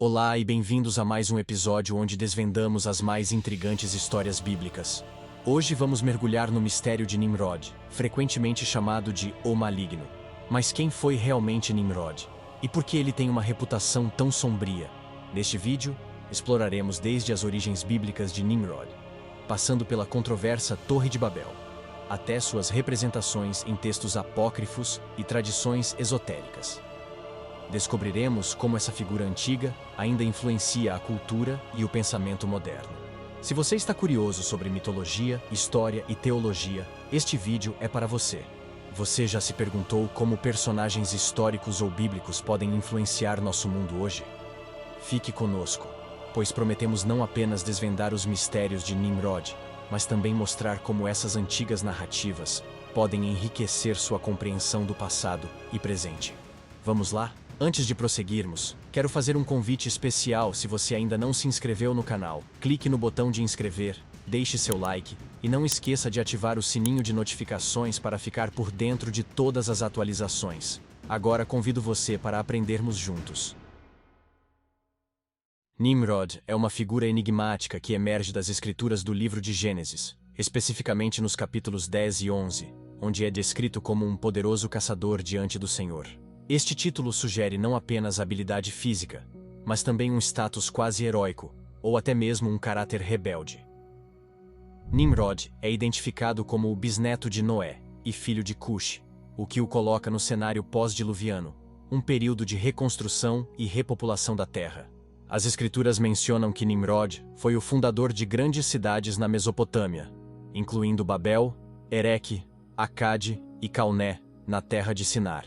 Olá e bem-vindos a mais um episódio onde desvendamos as mais intrigantes histórias bíblicas. Hoje vamos mergulhar no mistério de Nimrod, frequentemente chamado de O Maligno. Mas quem foi realmente Nimrod? E por que ele tem uma reputação tão sombria? Neste vídeo, exploraremos desde as origens bíblicas de Nimrod, passando pela controversa Torre de Babel, até suas representações em textos apócrifos e tradições esotéricas. Descobriremos como essa figura antiga ainda influencia a cultura e o pensamento moderno. Se você está curioso sobre mitologia, história e teologia, este vídeo é para você. Você já se perguntou como personagens históricos ou bíblicos podem influenciar nosso mundo hoje? Fique conosco, pois prometemos não apenas desvendar os mistérios de Nimrod, mas também mostrar como essas antigas narrativas podem enriquecer sua compreensão do passado e presente. Vamos lá? Antes de prosseguirmos, quero fazer um convite especial. Se você ainda não se inscreveu no canal, clique no botão de inscrever, deixe seu like e não esqueça de ativar o sininho de notificações para ficar por dentro de todas as atualizações. Agora convido você para aprendermos juntos. Nimrod é uma figura enigmática que emerge das escrituras do livro de Gênesis, especificamente nos capítulos 10 e 11, onde é descrito como um poderoso caçador diante do Senhor. Este título sugere não apenas habilidade física, mas também um status quase heróico, ou até mesmo um caráter rebelde. Nimrod é identificado como o bisneto de Noé e filho de Cush, o que o coloca no cenário pós-diluviano, um período de reconstrução e repopulação da Terra. As escrituras mencionam que Nimrod foi o fundador de grandes cidades na Mesopotâmia, incluindo Babel, Ereque, Acade e Calné, na terra de Sinar.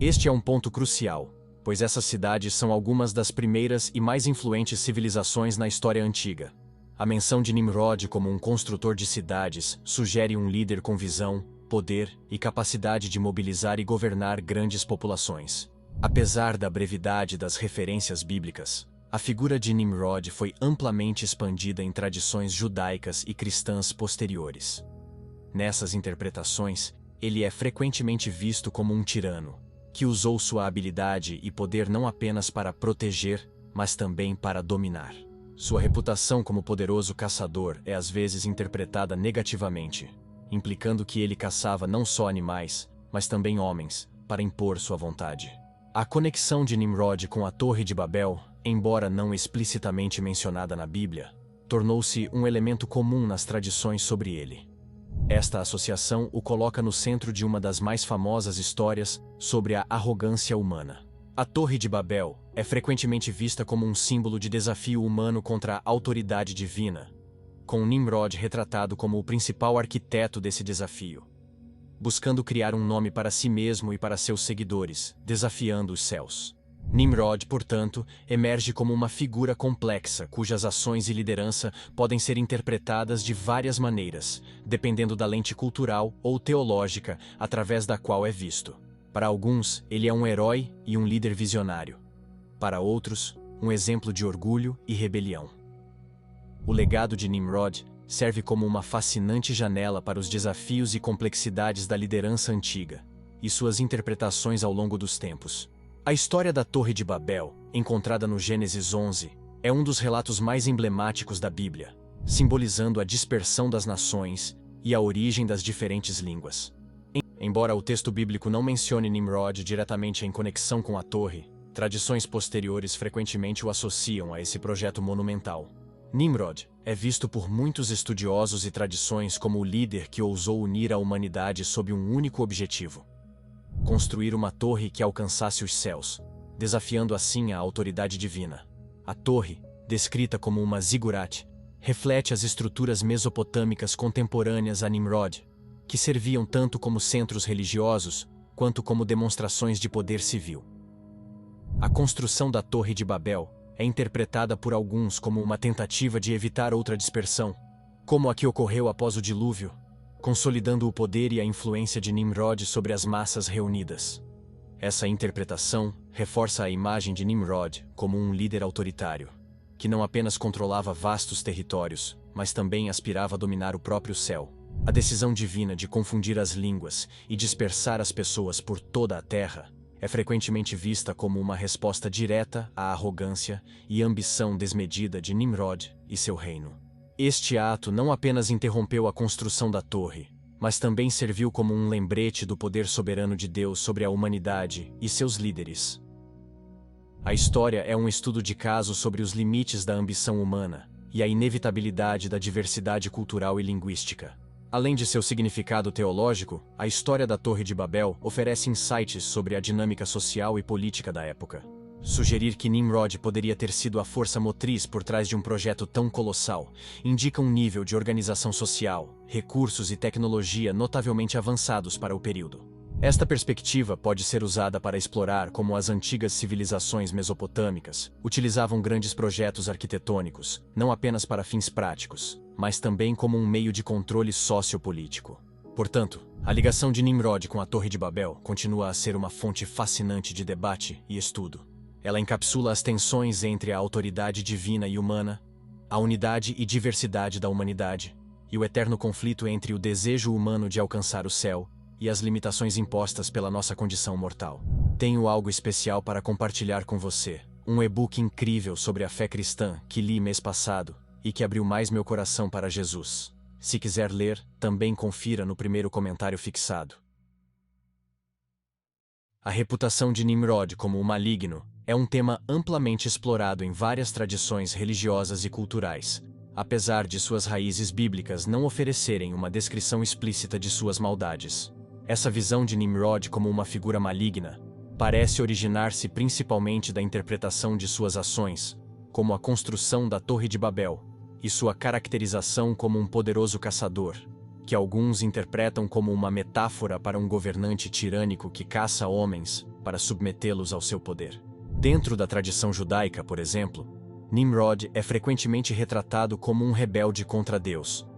Este é um ponto crucial, pois essas cidades são algumas das primeiras e mais influentes civilizações na história antiga. A menção de Nimrod como um construtor de cidades sugere um líder com visão, poder e capacidade de mobilizar e governar grandes populações. Apesar da brevidade das referências bíblicas, a figura de Nimrod foi amplamente expandida em tradições judaicas e cristãs posteriores. Nessas interpretações, ele é frequentemente visto como um tirano, que usou sua habilidade e poder não apenas para proteger, mas também para dominar. Sua reputação como poderoso caçador é às vezes interpretada negativamente, implicando que ele caçava não só animais, mas também homens, para impor sua vontade. A conexão de Nimrod com a Torre de Babel, embora não explicitamente mencionada na Bíblia, tornou-se um elemento comum nas tradições sobre ele. Esta associação o coloca no centro de uma das mais famosas histórias sobre a arrogância humana. A Torre de Babel é frequentemente vista como um símbolo de desafio humano contra a autoridade divina, com Nimrod retratado como o principal arquiteto desse desafio, buscando criar um nome para si mesmo e para seus seguidores, desafiando os céus. Nimrod, portanto, emerge como uma figura complexa cujas ações e liderança podem ser interpretadas de várias maneiras, dependendo da lente cultural ou teológica através da qual é visto. Para alguns, ele é um herói e um líder visionário. Para outros, um exemplo de orgulho e rebelião. O legado de Nimrod serve como uma fascinante janela para os desafios e complexidades da liderança antiga e suas interpretações ao longo dos tempos. A história da Torre de Babel, encontrada no Gênesis 11, é um dos relatos mais emblemáticos da Bíblia, simbolizando a dispersão das nações e a origem das diferentes línguas. Embora o texto bíblico não mencione Nimrod diretamente em conexão com a torre, tradições posteriores frequentemente o associam a esse projeto monumental. Nimrod é visto por muitos estudiosos e tradições como o líder que ousou unir a humanidade sob um único objetivo: construir uma torre que alcançasse os céus, desafiando assim a autoridade divina. A torre, descrita como uma zigurat, reflete as estruturas mesopotâmicas contemporâneas a Nimrod, que serviam tanto como centros religiosos, quanto como demonstrações de poder civil. A construção da Torre de Babel é interpretada por alguns como uma tentativa de evitar outra dispersão, como a que ocorreu após o dilúvio, consolidando o poder e a influência de Nimrod sobre as massas reunidas. Essa interpretação reforça a imagem de Nimrod como um líder autoritário, que não apenas controlava vastos territórios, mas também aspirava a dominar o próprio céu. A decisão divina de confundir as línguas e dispersar as pessoas por toda a terra é frequentemente vista como uma resposta direta à arrogância e ambição desmedida de Nimrod e seu reino. Este ato não apenas interrompeu a construção da torre, mas também serviu como um lembrete do poder soberano de Deus sobre a humanidade e seus líderes. A história é um estudo de caso sobre os limites da ambição humana e a inevitabilidade da diversidade cultural e linguística. Além de seu significado teológico, a história da Torre de Babel oferece insights sobre a dinâmica social e política da época. Sugerir que Nimrod poderia ter sido a força motriz por trás de um projeto tão colossal indica um nível de organização social, recursos e tecnologia notavelmente avançados para o período. Esta perspectiva pode ser usada para explorar como as antigas civilizações mesopotâmicas utilizavam grandes projetos arquitetônicos, não apenas para fins práticos, mas também como um meio de controle sociopolítico. Portanto, a ligação de Nimrod com a Torre de Babel continua a ser uma fonte fascinante de debate e estudo. Ela encapsula as tensões entre a autoridade divina e humana, a unidade e diversidade da humanidade, e o eterno conflito entre o desejo humano de alcançar o céu e as limitações impostas pela nossa condição mortal. Tenho algo especial para compartilhar com você, um e-book incrível sobre a fé cristã que li mês passado e que abriu mais meu coração para Jesus. Se quiser ler, também confira no primeiro comentário fixado. A reputação de Nimrod como o maligno é um tema amplamente explorado em várias tradições religiosas e culturais, apesar de suas raízes bíblicas não oferecerem uma descrição explícita de suas maldades. Essa visão de Nimrod como uma figura maligna parece originar-se principalmente da interpretação de suas ações, como a construção da Torre de Babel, e sua caracterização como um poderoso caçador, que alguns interpretam como uma metáfora para um governante tirânico que caça homens para submetê-los ao seu poder. Dentro da tradição judaica, por exemplo, Nimrod é frequentemente retratado como um rebelde contra Deus.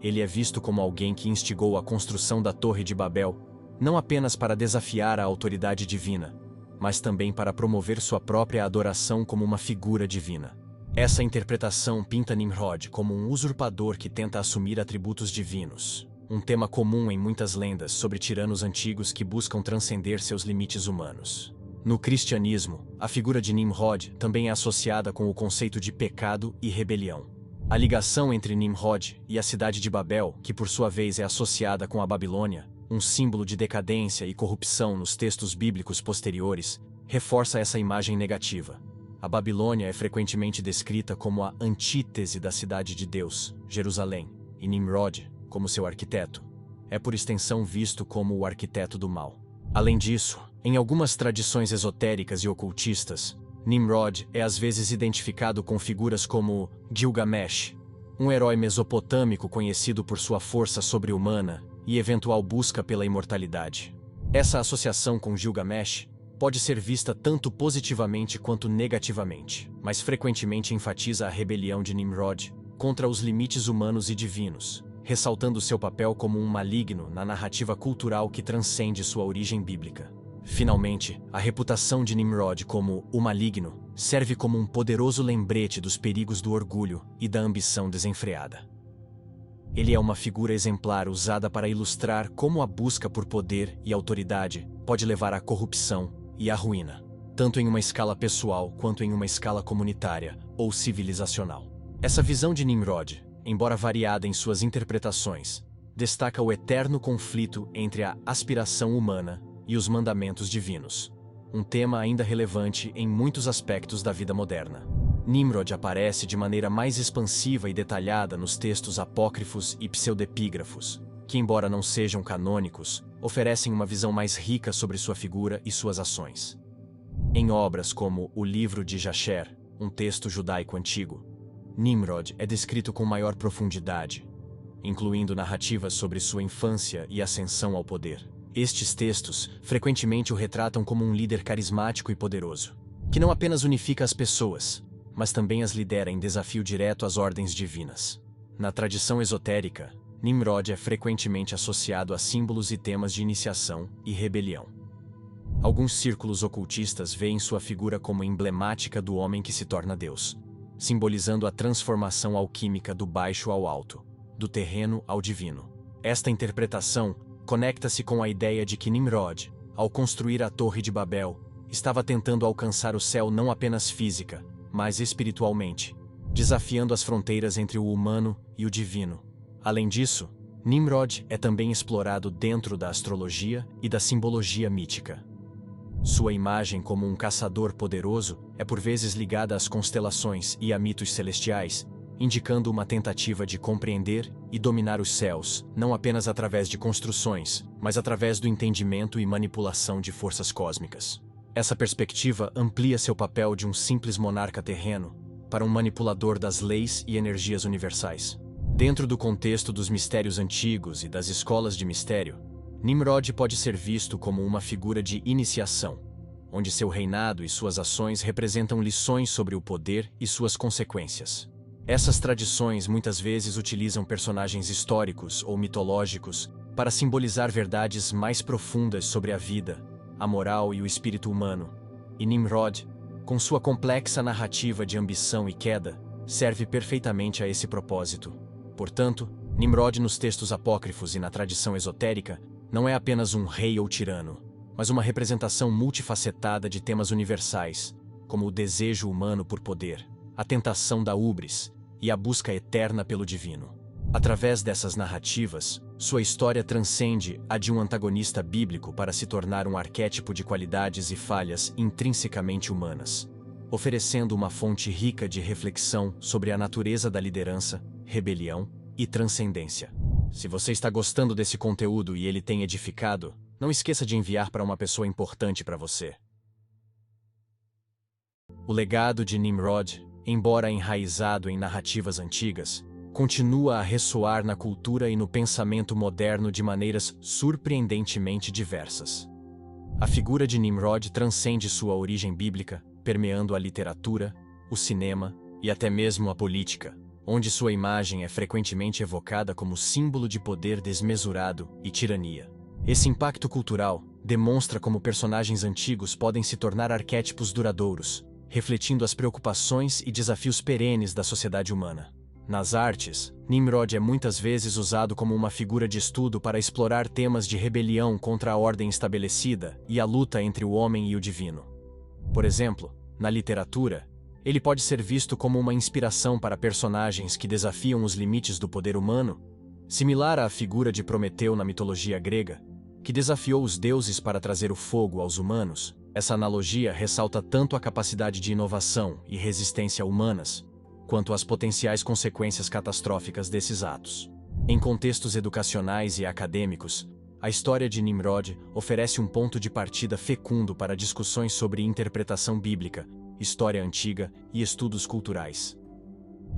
Ele é visto como alguém que instigou a construção da Torre de Babel, não apenas para desafiar a autoridade divina, mas também para promover sua própria adoração como uma figura divina. Essa interpretação pinta Nimrod como um usurpador que tenta assumir atributos divinos, um tema comum em muitas lendas sobre tiranos antigos que buscam transcender seus limites humanos. No cristianismo, a figura de Nimrod também é associada com o conceito de pecado e rebelião. A ligação entre Nimrod e a cidade de Babel, que por sua vez é associada com a Babilônia, um símbolo de decadência e corrupção nos textos bíblicos posteriores, reforça essa imagem negativa. A Babilônia é frequentemente descrita como a antítese da cidade de Deus, Jerusalém, e Nimrod, como seu arquiteto, é por extensão visto como o arquiteto do mal. Além disso, em algumas tradições esotéricas e ocultistas, Nimrod é às vezes identificado com figuras como Gilgamesh, um herói mesopotâmico conhecido por sua força sobre-humana e eventual busca pela imortalidade. Essa associação com Gilgamesh pode ser vista tanto positivamente quanto negativamente, mas frequentemente enfatiza a rebelião de Nimrod contra os limites humanos e divinos, ressaltando seu papel como um maligno na narrativa cultural que transcende sua origem bíblica. Finalmente, a reputação de Nimrod como o maligno serve como um poderoso lembrete dos perigos do orgulho e da ambição desenfreada. Ele é uma figura exemplar usada para ilustrar como a busca por poder e autoridade pode levar à corrupção e à ruína, tanto em uma escala pessoal quanto em uma escala comunitária ou civilizacional. Essa visão de Nimrod, embora variada em suas interpretações, destaca o eterno conflito entre a aspiração humana e os mandamentos divinos, um tema ainda relevante em muitos aspectos da vida moderna. Nimrod aparece de maneira mais expansiva e detalhada nos textos apócrifos e pseudepígrafos, que, embora não sejam canônicos, oferecem uma visão mais rica sobre sua figura e suas ações. Em obras como o Livro de Jasher, um texto judaico antigo, Nimrod é descrito com maior profundidade, incluindo narrativas sobre sua infância e ascensão ao poder. Estes textos frequentemente o retratam como um líder carismático e poderoso, que não apenas unifica as pessoas, mas também as lidera em desafio direto às ordens divinas. Na tradição esotérica, Nimrod é frequentemente associado a símbolos e temas de iniciação e rebelião. Alguns círculos ocultistas veem sua figura como emblemática do homem que se torna Deus, simbolizando a transformação alquímica do baixo ao alto, do terreno ao divino. Esta interpretação conecta-se com a ideia de que Nimrod, ao construir a Torre de Babel, estava tentando alcançar o céu não apenas física, mas espiritualmente, desafiando as fronteiras entre o humano e o divino. Além disso, Nimrod é também explorado dentro da astrologia e da simbologia mítica. Sua imagem como um caçador poderoso é por vezes ligada às constelações e a mitos celestiais, indicando uma tentativa de compreender e dominar os céus, não apenas através de construções, mas através do entendimento e manipulação de forças cósmicas. Essa perspectiva amplia seu papel de um simples monarca terreno para um manipulador das leis e energias universais. Dentro do contexto dos mistérios antigos e das escolas de mistério, Nimrod pode ser visto como uma figura de iniciação, onde seu reinado e suas ações representam lições sobre o poder e suas consequências. Essas tradições muitas vezes utilizam personagens históricos ou mitológicos para simbolizar verdades mais profundas sobre a vida, a moral e o espírito humano. E Nimrod, com sua complexa narrativa de ambição e queda, serve perfeitamente a esse propósito. Portanto, Nimrod nos textos apócrifos e na tradição esotérica não é apenas um rei ou tirano, mas uma representação multifacetada de temas universais, como o desejo humano por poder, a tentação da ubris e a busca eterna pelo divino. Através dessas narrativas, sua história transcende a de um antagonista bíblico para se tornar um arquétipo de qualidades e falhas intrinsecamente humanas, oferecendo uma fonte rica de reflexão sobre a natureza da liderança, rebelião e transcendência. Se você está gostando desse conteúdo e ele tem edificado, não esqueça de enviar para uma pessoa importante para você. O legado de Nimrod, embora enraizado em narrativas antigas, continua a ressoar na cultura e no pensamento moderno de maneiras surpreendentemente diversas. A figura de Nimrod transcende sua origem bíblica, permeando a literatura, o cinema e até mesmo a política, onde sua imagem é frequentemente evocada como símbolo de poder desmesurado e tirania. Esse impacto cultural demonstra como personagens antigos podem se tornar arquétipos duradouros, refletindo as preocupações e desafios perenes da sociedade humana. Nas artes, Nimrod é muitas vezes usado como uma figura de estudo para explorar temas de rebelião contra a ordem estabelecida e a luta entre o homem e o divino. Por exemplo, na literatura, ele pode ser visto como uma inspiração para personagens que desafiam os limites do poder humano, similar à figura de Prometeu na mitologia grega, que desafiou os deuses para trazer o fogo aos humanos. Essa analogia ressalta tanto a capacidade de inovação e resistência humanas, quanto as potenciais consequências catastróficas desses atos. Em contextos educacionais e acadêmicos, a história de Nimrod oferece um ponto de partida fecundo para discussões sobre interpretação bíblica, história antiga e estudos culturais.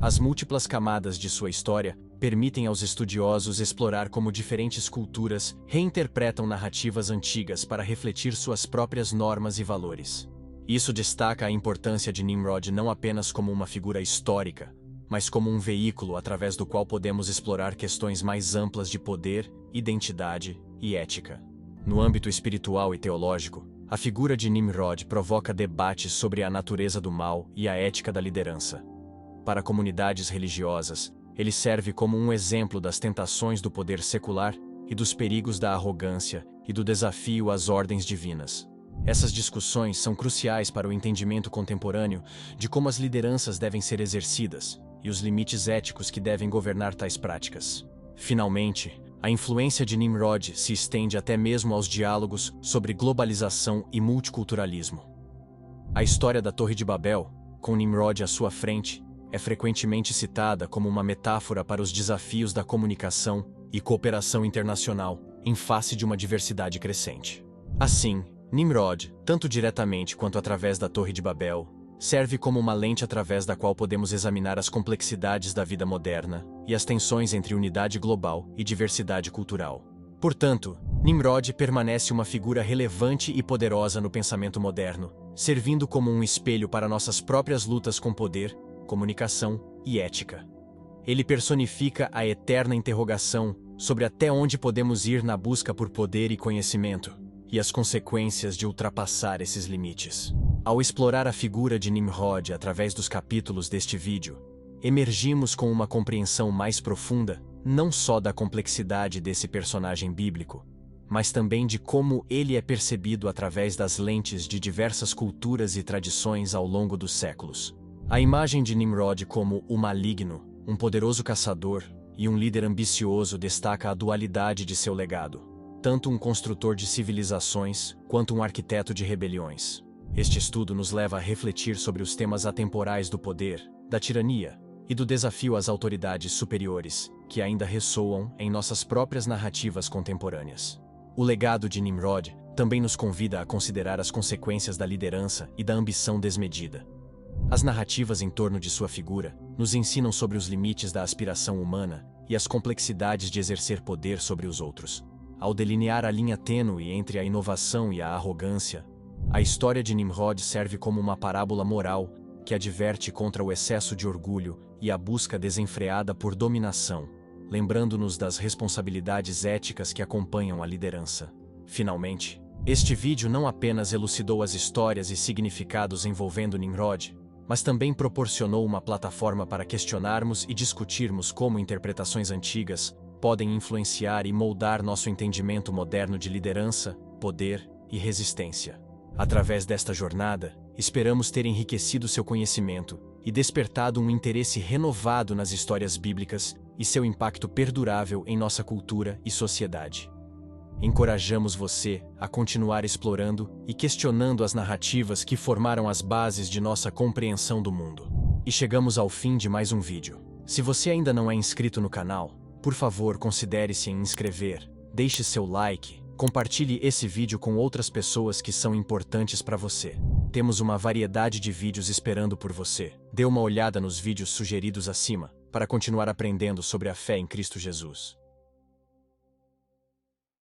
As múltiplas camadas de sua história permitem aos estudiosos explorar como diferentes culturas reinterpretam narrativas antigas para refletir suas próprias normas e valores. Isso destaca a importância de Nimrod não apenas como uma figura histórica, mas como um veículo através do qual podemos explorar questões mais amplas de poder, identidade e ética. No âmbito espiritual e teológico, a figura de Nimrod provoca debates sobre a natureza do mal e a ética da liderança. Para comunidades religiosas, ele serve como um exemplo das tentações do poder secular e dos perigos da arrogância e do desafio às ordens divinas. Essas discussões são cruciais para o entendimento contemporâneo de como as lideranças devem ser exercidas e os limites éticos que devem governar tais práticas. Finalmente, a influência de Nimrod se estende até mesmo aos diálogos sobre globalização e multiculturalismo. A história da Torre de Babel, com Nimrod à sua frente, é frequentemente citada como uma metáfora para os desafios da comunicação e cooperação internacional em face de uma diversidade crescente. Assim, Nimrod, tanto diretamente quanto através da Torre de Babel, serve como uma lente através da qual podemos examinar as complexidades da vida moderna e as tensões entre unidade global e diversidade cultural. Portanto, Nimrod permanece uma figura relevante e poderosa no pensamento moderno, servindo como um espelho para nossas próprias lutas com poder, comunicação e ética. Ele personifica a eterna interrogação sobre até onde podemos ir na busca por poder e conhecimento, e as consequências de ultrapassar esses limites. Ao explorar a figura de Nimrod através dos capítulos deste vídeo, emergimos com uma compreensão mais profunda, não só da complexidade desse personagem bíblico, mas também de como ele é percebido através das lentes de diversas culturas e tradições ao longo dos séculos. A imagem de Nimrod como o maligno, um poderoso caçador e um líder ambicioso destaca a dualidade de seu legado, tanto um construtor de civilizações quanto um arquiteto de rebeliões. Este estudo nos leva a refletir sobre os temas atemporais do poder, da tirania e do desafio às autoridades superiores, que ainda ressoam em nossas próprias narrativas contemporâneas. O legado de Nimrod também nos convida a considerar as consequências da liderança e da ambição desmedida. As narrativas em torno de sua figura nos ensinam sobre os limites da aspiração humana e as complexidades de exercer poder sobre os outros. Ao delinear a linha tênue entre a inovação e a arrogância, a história de Nimrod serve como uma parábola moral que adverte contra o excesso de orgulho e a busca desenfreada por dominação, lembrando-nos das responsabilidades éticas que acompanham a liderança. Finalmente, este vídeo não apenas elucidou as histórias e significados envolvendo Nimrod, mas também proporcionou uma plataforma para questionarmos e discutirmos como interpretações antigas podem influenciar e moldar nosso entendimento moderno de liderança, poder e resistência. Através desta jornada, esperamos ter enriquecido seu conhecimento e despertado um interesse renovado nas histórias bíblicas e seu impacto perdurável em nossa cultura e sociedade. Encorajamos você a continuar explorando e questionando as narrativas que formaram as bases de nossa compreensão do mundo. E chegamos ao fim de mais um vídeo. Se você ainda não é inscrito no canal, por favor considere-se em inscrever, deixe seu like, compartilhe esse vídeo com outras pessoas que são importantes para você. Temos uma variedade de vídeos esperando por você. Dê uma olhada nos vídeos sugeridos acima para continuar aprendendo sobre a fé em Cristo Jesus.